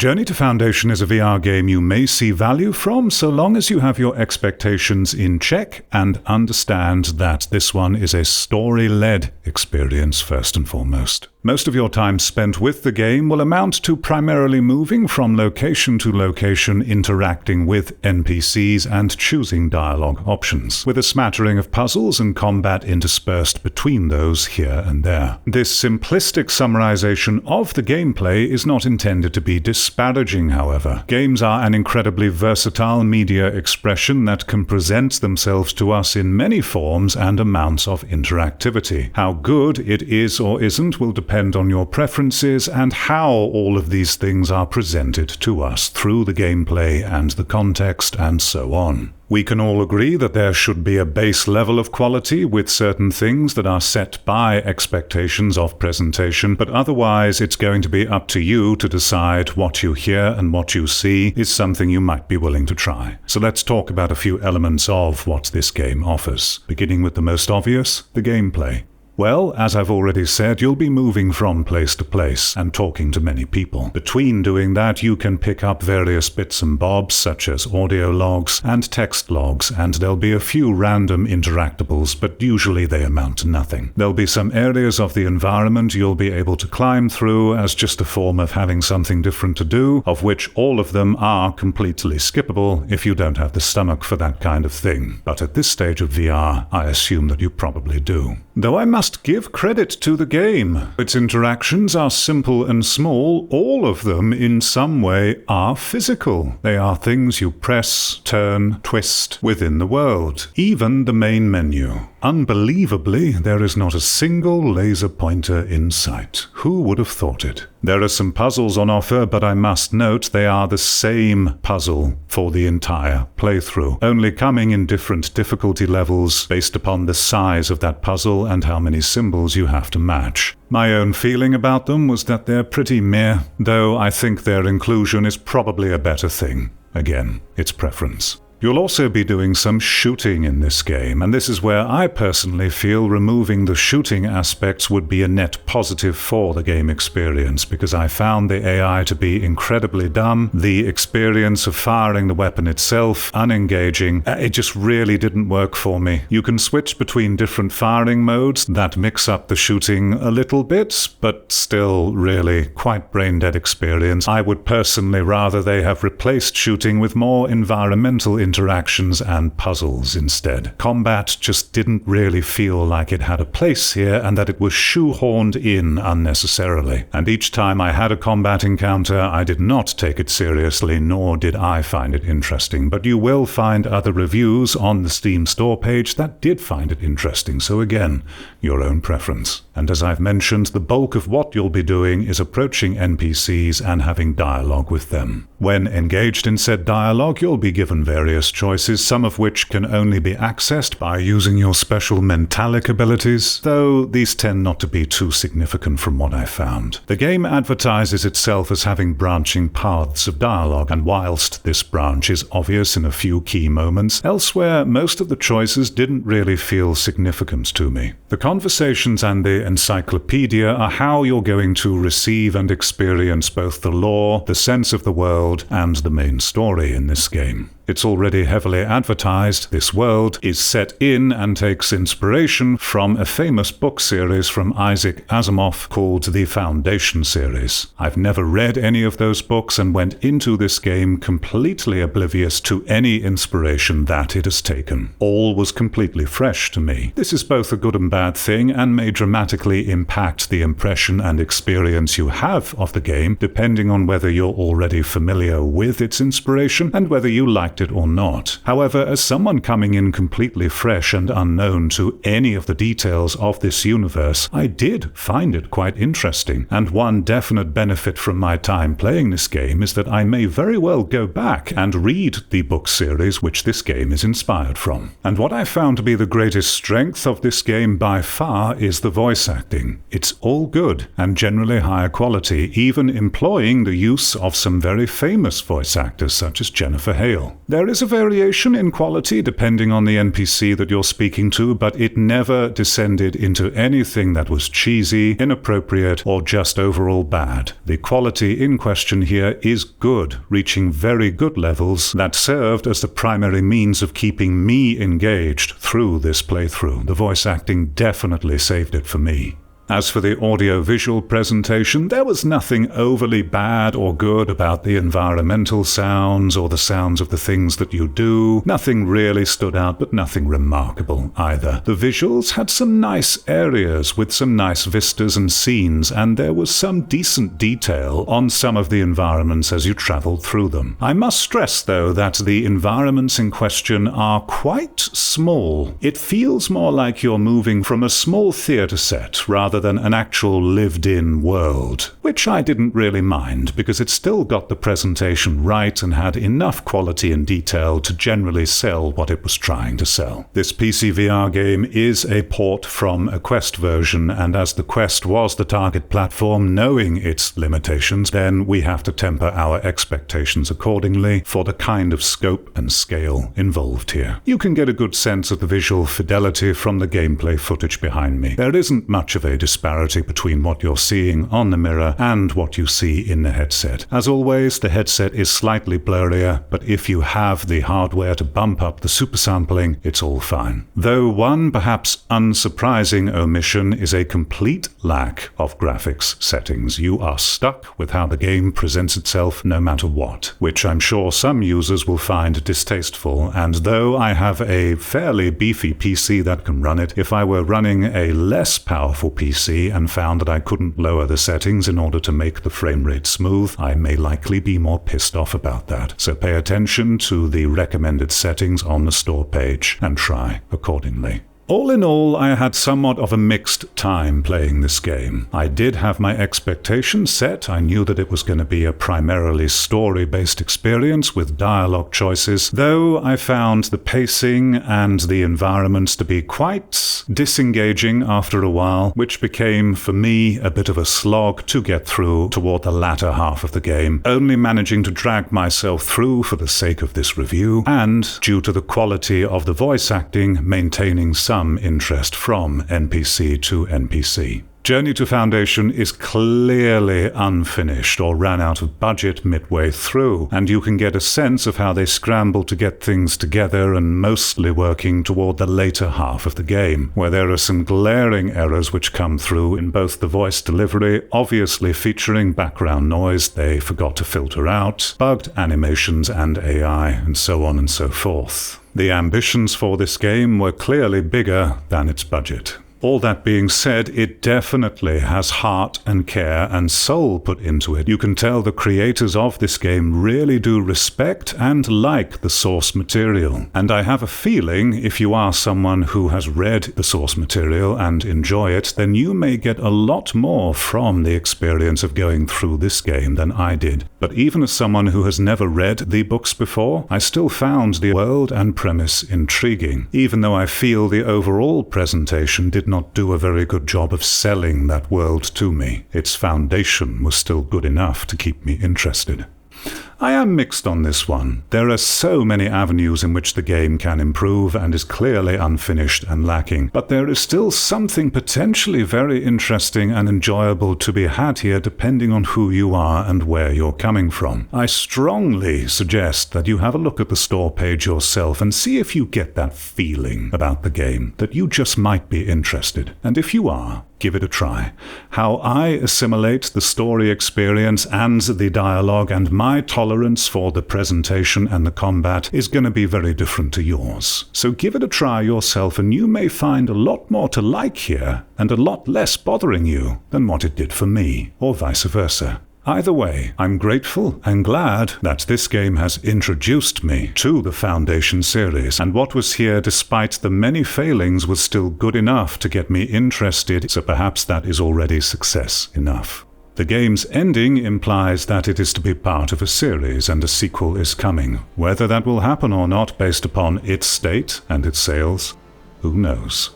Journey to Foundation is a VR game you may see value from so long as you have your expectations in check and understand that this one is a story-led experience first and foremost. Most of your time spent with the game will amount to primarily moving from location to location, interacting with NPCs and choosing dialogue options, with a smattering of puzzles and combat interspersed between those here and there. This simplistic summarization of the gameplay is not intended to be disparaging, however. Games are an incredibly versatile media expression that can present themselves to us in many forms and amounts of interactivity. How good it is or isn't will depend on your preferences and how all of these things are presented to us through the gameplay and the context and so on. We can all agree that there should be a base level of quality with certain things that are set by expectations of presentation, but otherwise it's going to be up to you to decide what you hear and what you see is something you might be willing to try. So let's talk about a few elements of what this game offers, beginning with the most obvious, the gameplay. Well, as I've already said, you'll be moving from place to place and talking to many people. Between doing that, you can pick up various bits and bobs such as audio logs and text logs, and there'll be a few random interactables, but usually they amount to nothing. There'll be some areas of the environment you'll be able to climb through as just a form of having something different to do, of which all of them are completely skippable if you don't have the stomach for that kind of thing. But at this stage of VR, I assume that you probably do. Though I must give credit to the game. Its interactions are simple and small. All of them, in some way, are physical. They are things you press, turn, twist within the world. Even the main menu. Unbelievably, there is not a single laser pointer in sight. Who would have thought it? There are some puzzles on offer, but I must note they are the same puzzle for the entire playthrough, only coming in different difficulty levels based upon the size of that puzzle and how many symbols you have to match. My own feeling about them was that they're pretty meh, though I think their inclusion is probably a better thing. Again, it's preference. You'll also be doing some shooting in this game, and this is where I personally feel removing the shooting aspects would be a net positive for the game experience, because I found the AI to be incredibly dumb, the experience of firing the weapon itself unengaging. It just really didn't work for me. You can switch between different firing modes that mix up the shooting a little bit, but still really quite brain-dead experience. I would personally rather they have replaced shooting with more environmental interactions and puzzles instead. Combat just didn't really feel like it had a place here and that it was shoehorned in unnecessarily. And each time I had a combat encounter, I did not take it seriously, nor did I find it interesting. But you will find other reviews on the Steam store page that did find it interesting, so again, your own preference. And as I've mentioned, the bulk of what you'll be doing is approaching NPCs and having dialogue with them. When engaged in said dialogue, you'll be given various choices, some of which can only be accessed by using your special mentalic abilities, though these tend not to be too significant from what I found. The game advertises itself as having branching paths of dialogue, and whilst this branch is obvious in a few key moments, elsewhere most of the choices didn't really feel significant to me. The conversations and the encyclopedia are how you're going to receive and experience both the lore, the sense of the world, and the main story in this game. It's already heavily advertised. This world is set in and takes inspiration from a famous book series from Isaac Asimov called the Foundation series. I've never read any of those books and went into this game completely oblivious to any inspiration that it has taken. All was completely fresh to me. This is both a good and bad thing and may dramatically impact the impression and experience you have of the game, depending on whether you're already familiar with its inspiration and whether you like it or not. However, as someone coming in completely fresh and unknown to any of the details of this universe, I did find it quite interesting, and one definite benefit from my time playing this game is that I may very well go back and read the book series which this game is inspired from. And what I found to be the greatest strength of this game by far is the voice acting. It's all good and generally higher quality, even employing the use of some very famous voice actors such as Jennifer Hale. There is a variation in quality depending on the NPC that you're speaking to, but it never descended into anything that was cheesy, inappropriate, or just overall bad. The quality in question here is good, reaching very good levels that served as the primary means of keeping me engaged through this playthrough. The voice acting definitely saved it for me. As for the audio-visual presentation, there was nothing overly bad or good about the environmental sounds or the sounds of the things that you do. Nothing really stood out, but nothing remarkable either. The visuals had some nice areas with some nice vistas and scenes, and there was some decent detail on some of the environments as you traveled through them. I must stress, though, that the environments in question are quite small. It feels more like you're moving from a small theatre set rather than an actual lived-in world, which I didn't really mind because it still got the presentation right and had enough quality and detail to generally sell what it was trying to sell. This PCVR game is a port from a Quest version, and as the Quest was the target platform, knowing its limitations, then we have to temper our expectations accordingly for the kind of scope and scale involved here. You can get a good sense of the visual fidelity from the gameplay footage behind me. There isn't much of a disparity between what you're seeing on the mirror and what you see in the headset. As always, the headset is slightly blurrier, but if you have the hardware to bump up the supersampling, it's all fine. Though one perhaps unsurprising omission is a complete lack of graphics settings. You are stuck with how the game presents itself no matter what, which I'm sure some users will find distasteful, and though I have a fairly beefy PC that can run it, if I were running a less powerful PC and found that I couldn't lower the settings in order to make the frame rate smooth, I may likely be more pissed off about that. So pay attention to the recommended settings on the store page and try accordingly. All in all, I had somewhat of a mixed time playing this game. I did have my expectations set. I knew that it was going to be a primarily story-based experience with dialogue choices, though I found the pacing and the environments to be quite disengaging after a while, which became, for me, a bit of a slog to get through toward the latter half of the game, only managing to drag myself through for the sake of this review, and, due to the quality of the voice acting, maintaining some interest from NPC to NPC. Journey to Foundation is clearly unfinished or ran out of budget midway through, and you can get a sense of how they scrambled to get things together and mostly working toward the later half of the game, where there are some glaring errors which come through in both the voice delivery, obviously featuring background noise they forgot to filter out, bugged animations and AI, and so on and so forth. The ambitions for this game were clearly bigger than its budget. All that being said, it definitely has heart and care and soul put into it. You can tell the creators of this game really do respect and like the source material. And I have a feeling if you are someone who has read the source material and enjoy it, then you may get a lot more from the experience of going through this game than I did. But even as someone who has never read the books before, I still found the world and premise intriguing, even though I feel the overall presentation did not do a very good job of selling that world to me. Its foundation was still good enough to keep me interested. I am mixed on this one. There are so many avenues in which the game can improve and is clearly unfinished and lacking, but there is still something potentially very interesting and enjoyable to be had here depending on who you are and where you're coming from. I strongly suggest that you have a look at the store page yourself and see if you get that feeling about the game, that you just might be interested. And if you are, give it a try. How I assimilate the story experience and the dialogue and my tolerance for the presentation and the combat is going to be very different to yours. So give it a try yourself and you may find a lot more to like here and a lot less bothering you than what it did for me, or vice versa. Either way, I'm grateful and glad that this game has introduced me to the Foundation series, and what was here despite the many failings was still good enough to get me interested, so perhaps that is already success enough. The game's ending implies that it is to be part of a series and a sequel is coming. Whether that will happen or not based upon its state and its sales, who knows?